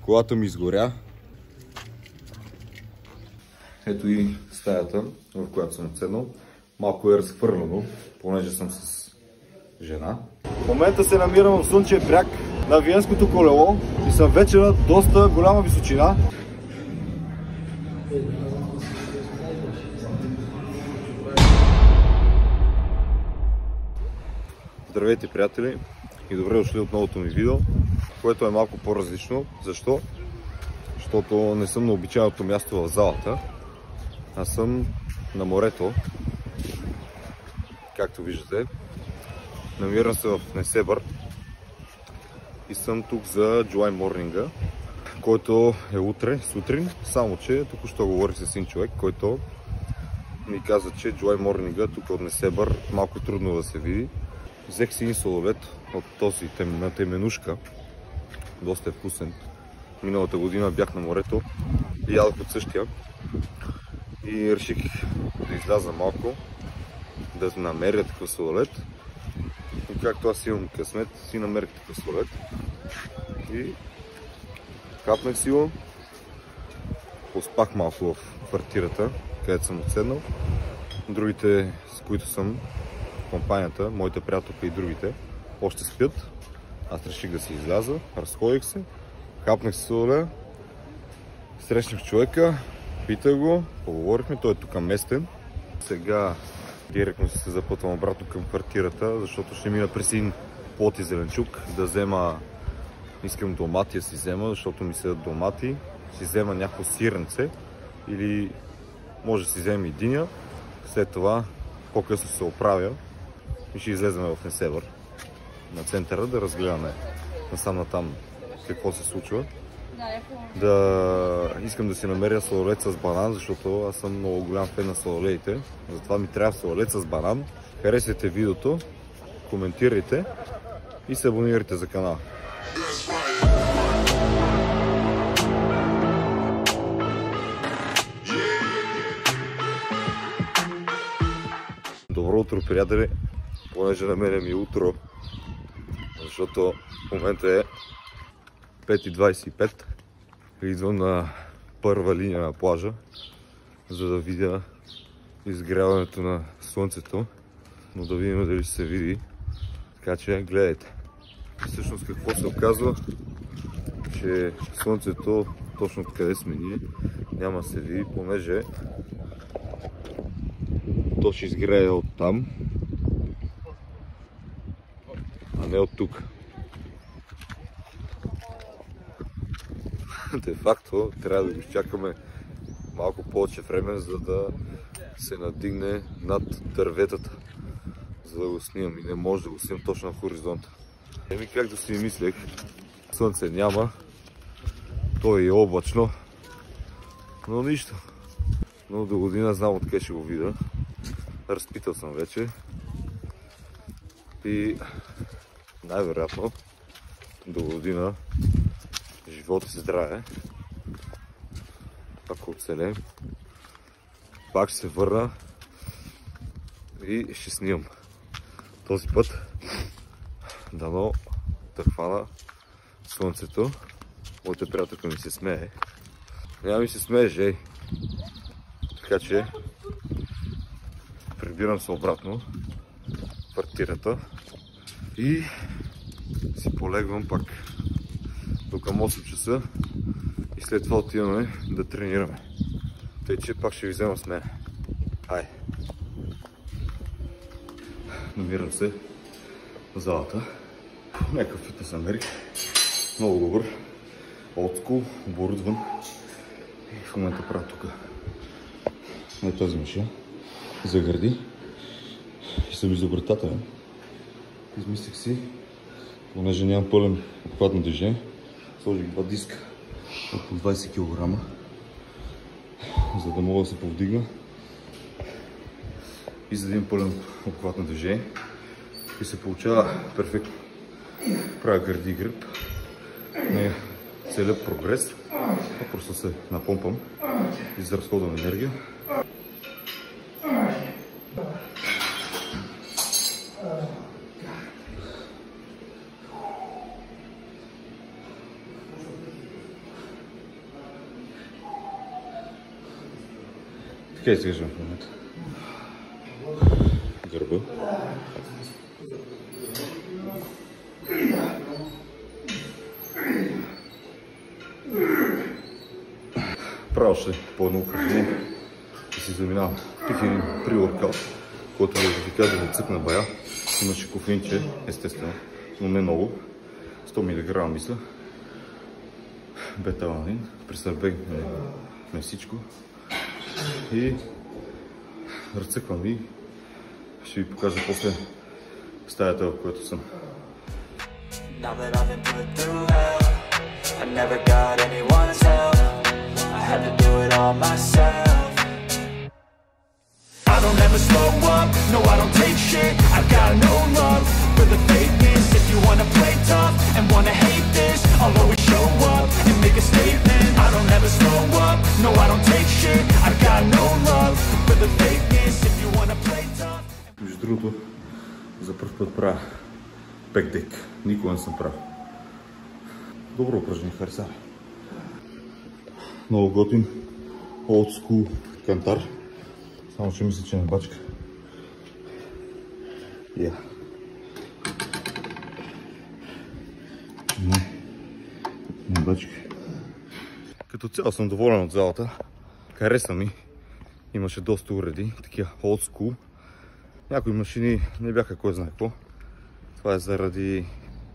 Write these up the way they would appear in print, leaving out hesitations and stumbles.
Колата ми изгоря. Ето и стаята, в която съм отседнал. Малко е разхвърляно, понеже съм с жена. В момента се намирам в Слънчев бряг на Виенското колело и съм вече на доста голяма височина. Здравейте, приятели, и добре дошли от новото ми видео, което е малко по-различно. Защо? Защото не съм на обичайното място в залата, а съм на морето. Както виждате, намирам се в Несебър и съм тук за July Morning, който е утре, сутрин, само че току-що говорих с един човек, който ми каза, че July Morning тук от Несебър малко трудно да се види. Взех си един сладолед от този на теменушка, доста е вкусен. Миналата година бях на морето и ядох от същия и реших да изляза малко, да намеря такъв сладолед. И както аз имам късмет, си намерих такъв сладолед и хапнах си го. Поспах малко в квартирата, където съм отседнал. Другите, с които съм в компанията, моите приятелки и другите, още спят. Аз реших да си изляза, разходих се, хапнах си сладоледа, срещнах човека, питах го, поговорихме, той е тук местен. Сега директно се запътвам обратно към квартирата, защото ще мина през един плод и зеленчук да взема, искам домати да си взема, защото ми седат домати, си взема някакво сиренце или може да си взема и диня. След това по-късно се оправя и ще излезем в Несебър на центъра да разгледаме насам натам какво се случва. Искам да си намеря сладолед с банан, защото аз съм много голям фен на сладоледите. Затова ми трябва сладолед с банан. Харесайте видеото, коментирайте и се абонирайте за канала. Добро утро, приятели! Понеже на мене ми е утро, защото в момента е 5:25. Идвам на първа линия на плажа, за да видя изгряването на слънцето, но да видим дали ще се види. Така че гледайте. Всъщност какво се оказва, че слънцето точно откъде сме ние няма да се види, понеже то ще изгрее от там, а не от тук. Де факто трябва да го изчакаме малко повече време, за да се надигне над дърветата, за да го снимам, и не може да го снимам точно на хоризонта. Еми, както си мислех, слънце няма, то е облачно, но нищо. Но до година знам откъде ще го видя. Разпитал съм вече и най-вероятно до година, живот и здраве, ако оцелем, пак ще се върна и ще снимам. Този път дано да хвана слънцето. Моята приятелка ми се смее. Няма ми се смее, Жей. Така че прибирам се обратно в квартирата и си полегвам пак до към 8 часа и след това отиваме да тренираме. Тъй че пак ще ви взема с мен. Хай! Намирам се в залата. Някакъв фитнес намерих. Много добър. Олдскул, оборудван. И в момента правя тук на тази машина за гърди. И съм изобретателен. Измислих си, понеже нямам пълен обхват на движение, сложих два диска от по 20 кг, за да мога да се повдигна и за да имам пълен обхват на движение. И се получава перфектно. Правя гърди и гръб. Не целя прогрес, а просто се напомпам и изразходвам енергия. Така изглеждам в момента. Гърба. Правя ще по едно упражнение и си заминавам. Пих един при-воркаут, който ви кажа да цъкна бая. Имаше кофеинче, естествено, но не много. 100 мг мисля. Бета-аланин, присърбегне на всичко. И разцъквам ви. Ще ви покажа после стаята, в която съм. I don't ever slow up, no I don't take shit. I've got no love for the fakeness. If you wanna play tough and wanna hate this, I'll always show up and make a statement. I don't ever slow up, no I don't take shit. I've got no love for the fakeness. If you wanna play tough. Между другото, за първ път правя пекдек. Никога не съм правил. Добро упражнение, хареса. Много готин, old school кантар. Само че мисля, че не бачка. Не бачка. Като цяло съм доволен от залата. Хареса ми. Имаше доста уреди, такива old school. Някои машини не бяха кой знае какво. Това е заради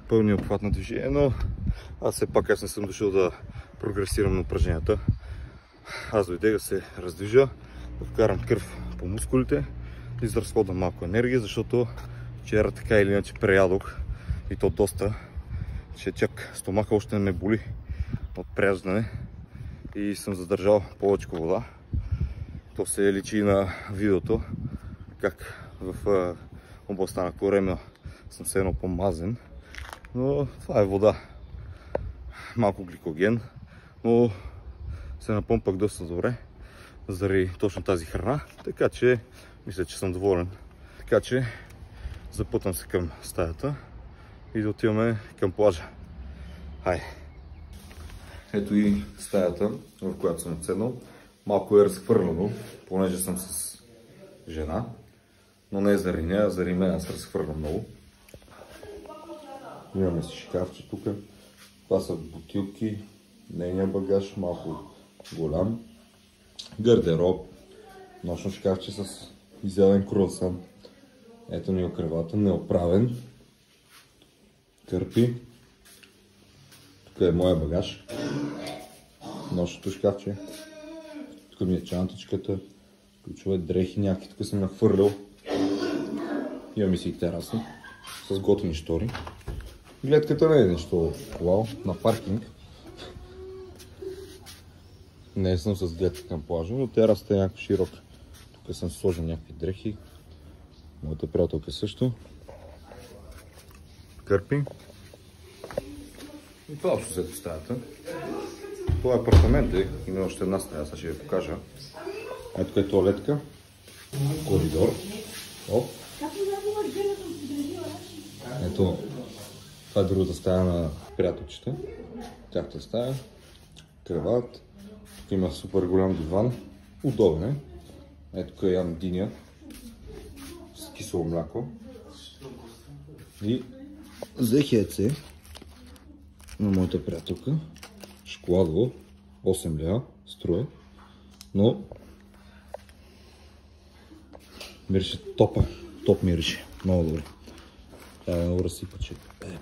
пълния обхват на движение, но аз все пак аз не съм дошъл да прогресирам на упражненията. Аз дойдех да се раздвижа, да вкарам кръв по мускулите, изразходвам малко енергия, защото вчера така или иначе преядох и то доста, че чак стомаха още не ме боли от пряждане и съм задържал повече вода. То се личи на видеото, как в областта на корема съм се едно по-мазен, но това е вода, малко гликоген, но се напомпах доста добре заради точно тази храна, така че мисля, че съм доволен. Така че запътвам се към стаята и да отиваме към плажа. Хайде! Ето и стаята, в която съм отседнал. Малко е разхвърляно, понеже съм с жена, но не заради нея, а заради мен аз разхвърлям много. Имаме си шкафче тук. Това са бутилки, нейния багаж, малко голям. Гардероб, нощно шкафче с изяден круасан. Ето ни окревата, неоправен. Кърпи. Тук е моя багаж. Нощното шкафче. Тук ми е чантичката. Ключове, дрехи, някакви тук съм нахвърлял. Имаме си и тераса с готини штори. Гледката не е нещо вау, на паркинг. Не съм с гледка към плажа, но терасата е някакво широка. Тук съм сложил някакви дрехи. Моята приятелка също. Кърпи. И това общо след стаята. Това е апартамент, има още една стая, сега ще ви покажа. Ето тук е туалетка, коридор. Оп. Ето, това е другата стая на приятелчета. Тяхта стая, креват. Тук има супер голям диван, удобен е. Ето тук ям диня с кисело мляко. И взех яйце на моята приятелка. Шоколадово, 8 лева струва, но мирише топ мирише, много добре. Трябва да го разсипа, че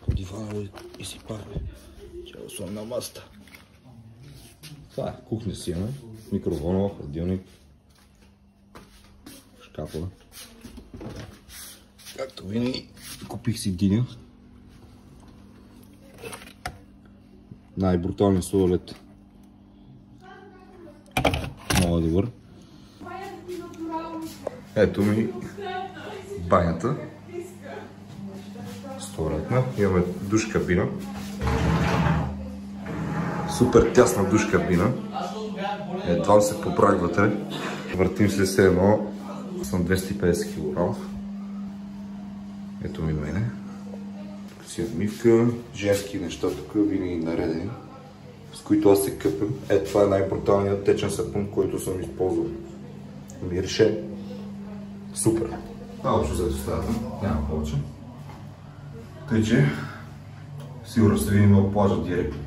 по дивана и си пахме. Че го слам на масата. Това е кухня си имаме, микроволнова, хладилник, шкафа. Както винаги, купих си диня. Най-бруталният сладолед. Много добър. Ето ми банята. Столетна. Имаме душ кабина. Супер тясна душ кабина. Едва се поправи вътре. Въртим се все едно. Съм 250 кг. Ето ми мене. Тук си отмивка. Женски неща тук винаги наредени, с които аз се къпем. Ето това е най-бруталният течен сапун, който съм използвал Мирише супер. Това общо за стаята, няма повече. Тъй че сигурно ще видим от плажа директно.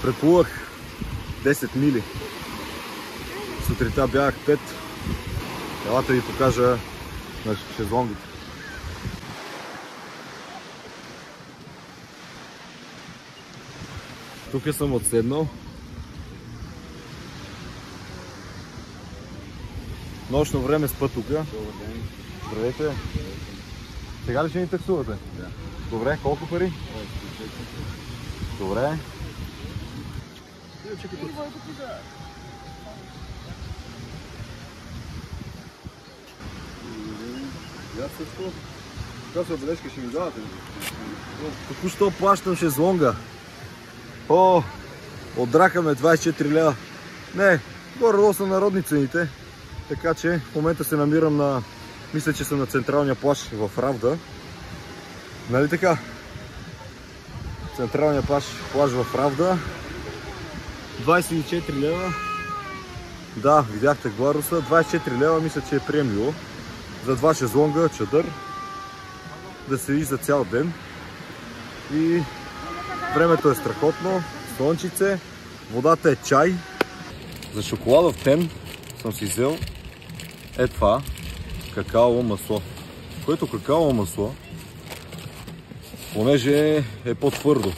Преплувах 10 мили. Сутринта бягах 5. Елата ви покажа на шезлонгите. Тук съм отседнал. Нощно време спа тук. Здравейте. Сега ли ще ни таксувате? Да. Добре, колко пари? Добре. Каква са бележка ще ми давате? Току-що плащам шезлонга. Отдрахаме 24 лева. Не, горе-долу са народни цените. Така че в момента се намирам на... Мисля, че съм на централния плаж в Равда. Нали така? Централния плаж в Равда. 24 лева. Да, видяхте гладуса. 24 лева мисля, че е приемливо. За 2 шезлонга, чадър. Да седиш за цял ден. И времето е страхотно. Слънчице. Водата е чай. За шоколадов тен съм си взел това. Какаово масло. Което какаово масло, понеже е по-твърдо.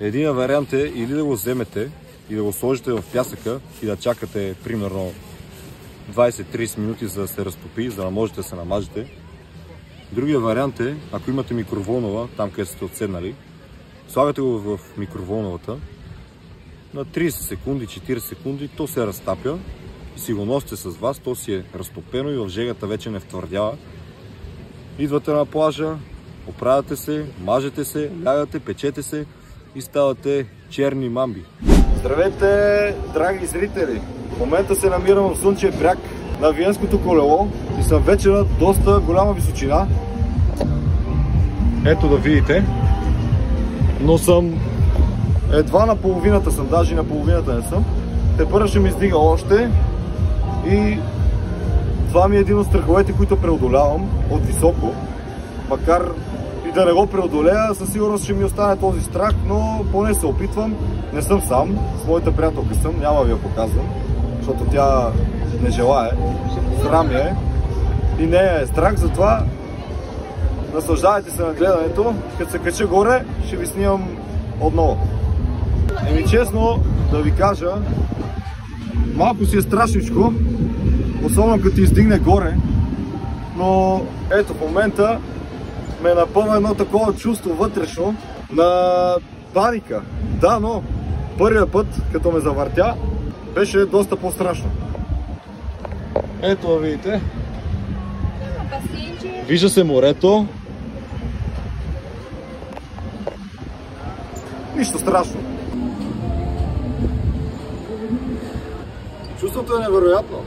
Един вариант е или да го вземете и да го сложите в пясъка и да чакате примерно 20-30 минути за да се разтопи, за да можете да се намажете. Другия вариант е, ако имате микроволнова, там където сте отседнали, слагате го в микроволновата на 30 секунди, 40 секунди, то се разтапя и си го носите с вас, то си е разтопено и в жегата вече не втвърдява. Идвате на плажа, оправяте се, мажете се, лягате, печете се и ставате черни мамби. Здравейте, драги зрители! В момента се намирам в Слънчев бряг на Виенското колело и съм вече на доста голяма височина. Ето да видите. Но съм едва на половината съм, даже на половината не съм. Тепърва ще ми издига още и това ми е един от страховете, които преодолявам от високо. Макар и да не го преодолея, със сигурност ще ми остане този страх, но поне се опитвам. Не съм сам, с моята приятелка съм, няма ви я показвам, защото тя не желае. Срам е и не е страх, затова наслаждавайте се на гледането. Като се кача горе, ще ви снимам отново. Еми честно да ви кажа, малко си е страшничко, особено като издигне горе, но ето в момента ме напълна едно такова чувство вътрешно на паника. Да, но първия път, като ме завъртя, беше доста по-страшно. Ето видите. Вижда се морето. Нищо страшно. Чувството е невероятно.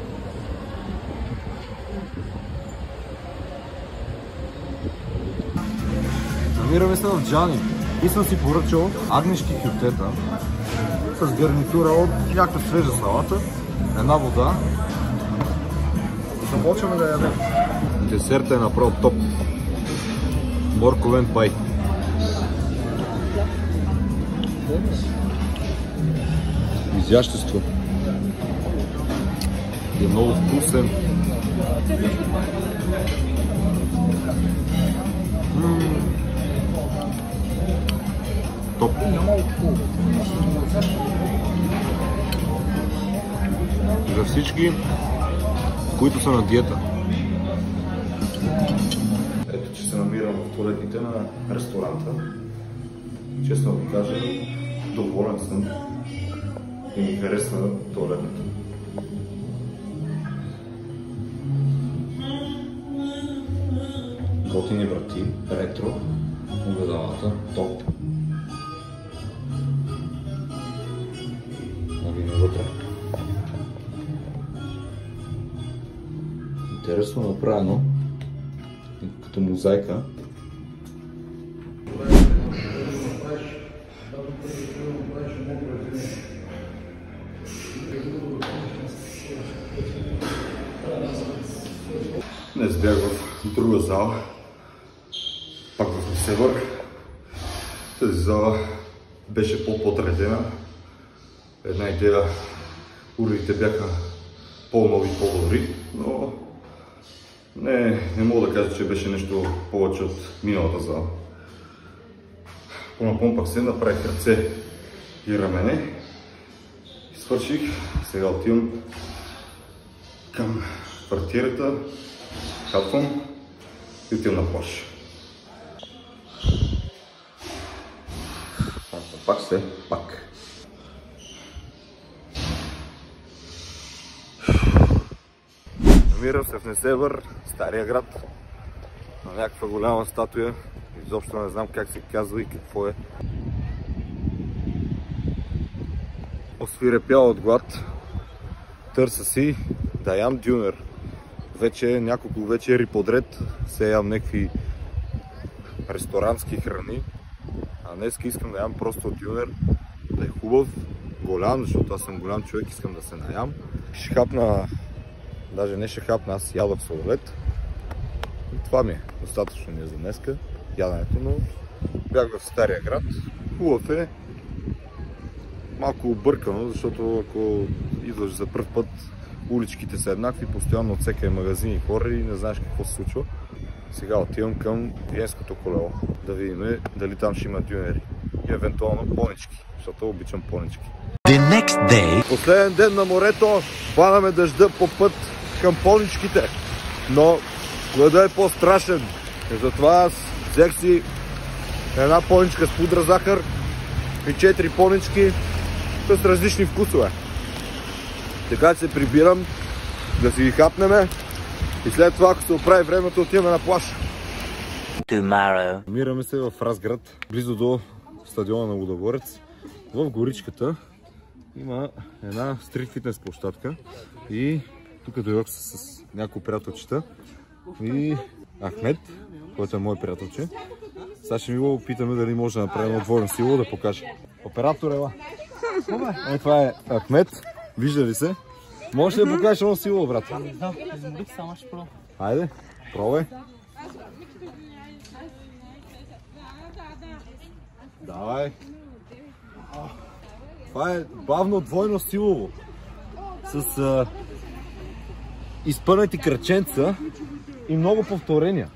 Намираме се в Джани и съм си поръчал агнешки кютета с гарнитура от някаква свежа салата, една вода. Започваме да ядем. Десертът е направо топ. Морковен пай. Изящество. Е много вкусен. Топ. За всички, които са на диета. Ето, че се намирам в туалетните на ресторанта. Честно да ви кажа, доволен съм и ми харесва туалетната. Готини врати, ретро, огледалата, топ. Навине вътре. Интересно направено. като мозайка. Днес бях в друга зала, пак в Несебър. Тази зала беше по-подредена. Една идея, уредите бяха по-нови, по-добри, но не мога да кажа, че беше нещо повече от миналата зала. Понапомпах се, направих ръце и рамене и свърших. Сега отивам към квартирата, хапвам и отивам на плаж. Пак. Намирам се в Несебър, Стария град, на някаква голяма статуя. Изобщо не знам как се казва и какво е. Освирепял от глад. Търся си да ям дюнер. Вече няколко вечери подред се ям някакви ресторантски храни. А днес искам да ям просто дюнер, да е хубав, голям, защото аз съм голям човек, искам да се наям. Ще хапна, даже не ще хапна, аз ядох сладолед. И това ми е достатъчно ми е за днеска, яденето, но бях в Стария град. Хубав е, малко объркано, защото ако идваш за пръв път, уличките са еднакви, постоянно отсекай магазини хора и не знаеш какво се случва. Сега отивам към Виенското колело, да видим дали там ще има дюнери и евентуално понички, защото обичам понички. Последен ден на морето, хванаме дъжда по път към поничките, но кое да е по-страшен. И затова аз взех си една поничка с пудра захар и 4 понички с различни вкусове. Така че се прибирам да си ги хапнеме и след това, ако се оправи времето, отиваме на плаж. Намираме се в Разград, близо до стадиона на Лудогорец. В горичката има една стрит фитнес площадка и тук дойдох с няколко приятелчета и Ахмед, който е мой приятелче. Сега ще ми го опитаме дали може да направим едно двойно силово да покаже. Оператор, ела! Това е Ахмед, вижда ли се? Може ли да покажеш едно силово, брат? Не знам, изморих само, ще пробвам. Хайде, пробвай. Давай. Това е бавно двойно силово. С изпънати кръченца и много повторения.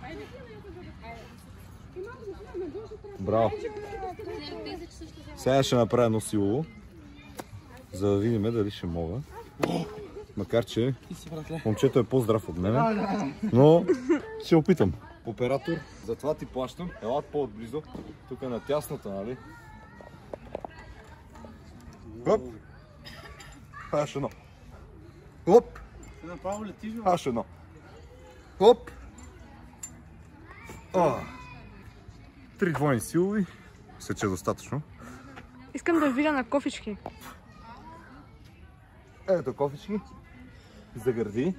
Браво. Сега ще направя едно силово, за да видим дали ще мога. Макар че момчето е по-здрав от мен, но ще опитам. Оператор, затова ти плащам. Ела по-отблизо, тук е на тясната, нали? Хоп! Хаш едно. Хоп! Направо летиш, бе? Хаш едно. Хоп! 3 двойни силови. Мисля, че е достатъчно. Искам да видя на кофички. Ето кофички. За гърди.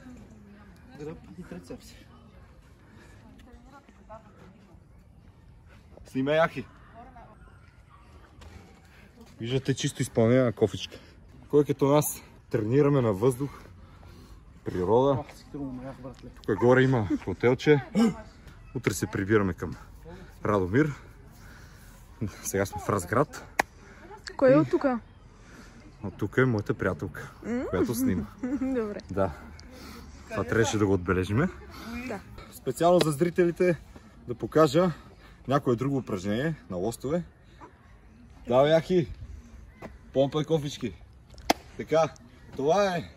Гръб и трицепси. Снимай яхи. Виждате чисто изпълнение на кофичка. Кой като нас тренираме на въздух, природа. Тук горе има хотелче. Утре се прибираме към Радомир. Сега сме в Разград. Кой е от тук? От тук е моята приятелка, която снима. Добре. Да. Това трябваше да го отбележиме. Да. Специално за зрителите да покажа някое друго упражнение на лостове. Давай, яхи! Помпай кофички. Така, това е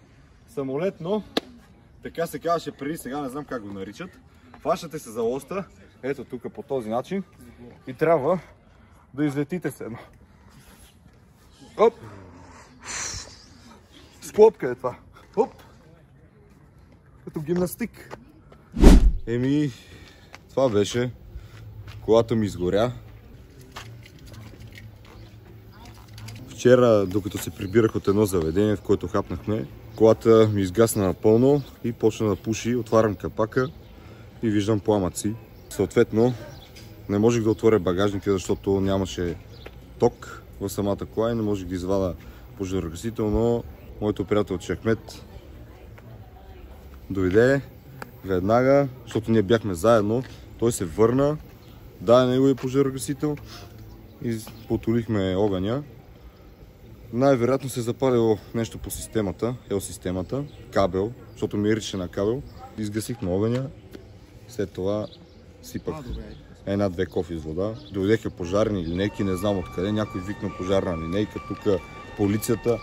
самолет, но така се казваше преди, сега не знам как го наричат. Фащате се за лоста, ето тук по този начин и трябва да излетите се едно. Оп! С клопка е това. Оп! Като гимнастик. Еми, това беше. Колата ми изгоря. Вчера, докато се прибирах от едно заведение, в което хапнахме, колата ми изгасна напълно и почна да пуши. Отварям капака и виждам пламъци Съответно, не можех да отворя багажника, защото нямаше ток в самата кола и не можех да извада пожарогасител, но моето приятел Чехмет дойде веднага, защото ние бяхме заедно. Той се върна, даде неговия пожарогасител и потолихме огъня. Най-вероятно се запалило нещо по системата, системата, кабел, защото мирише на кабел. Изгасихме огъня, след това сипах една-две кофи с вода. Дойдеха пожарни линейки, не знам откъде, някой викна пожарна линейка, тук полицията.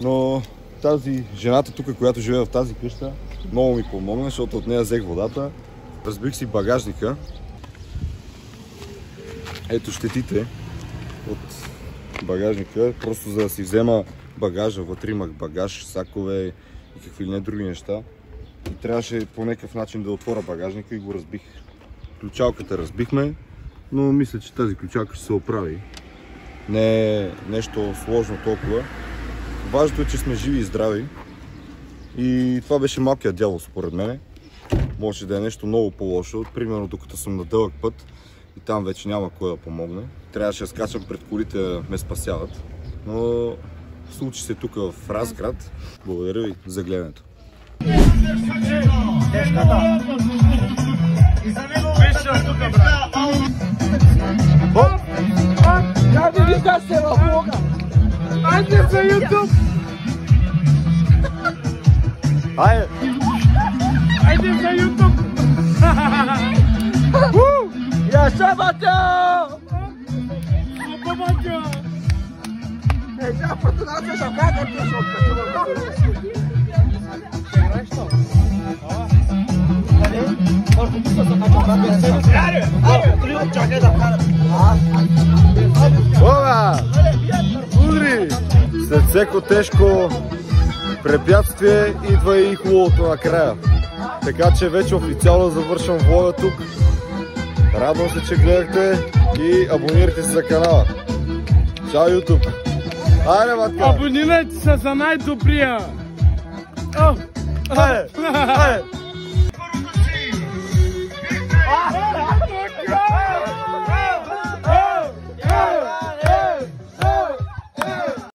Но тази жената тук, която живее в тази къща, много ми помогна, защото от нея взех водата. Разбих си багажника. Ето щетите от багажника, просто за да си взема багажа. Вътре имах багаж, сакове и какви ли не други неща. И трябваше по някакъв начин да отворя багажника и го разбих. Ключалката разбихме, но мисля, че тази ключалка ще се оправи. Не е нещо сложно толкова. Важното е, че сме живи и здрави. И това беше малкият дявол според мен. Може да е нещо много по-лошо. Примерно докато съм на дълъг път и там вече няма кой да помогне. Трябваше да скачам пред колите да ме спасяват. Но случи се тук в Разград. Благодаря ви за гледането. Айде за YouTube! Айде! Айде за YouTube! Я шабата! Шабата! Já Portugal você jogada aqui, Удри! След всеко тежко препятствие идва и хубавото накрая. Така че вече официално завършвам влога тук. Радвам се, че гледахте и абонирайте се за канала. Чао, YouTube! Айде, матка! Абонирайте се за най-добрия! Айде! Айде!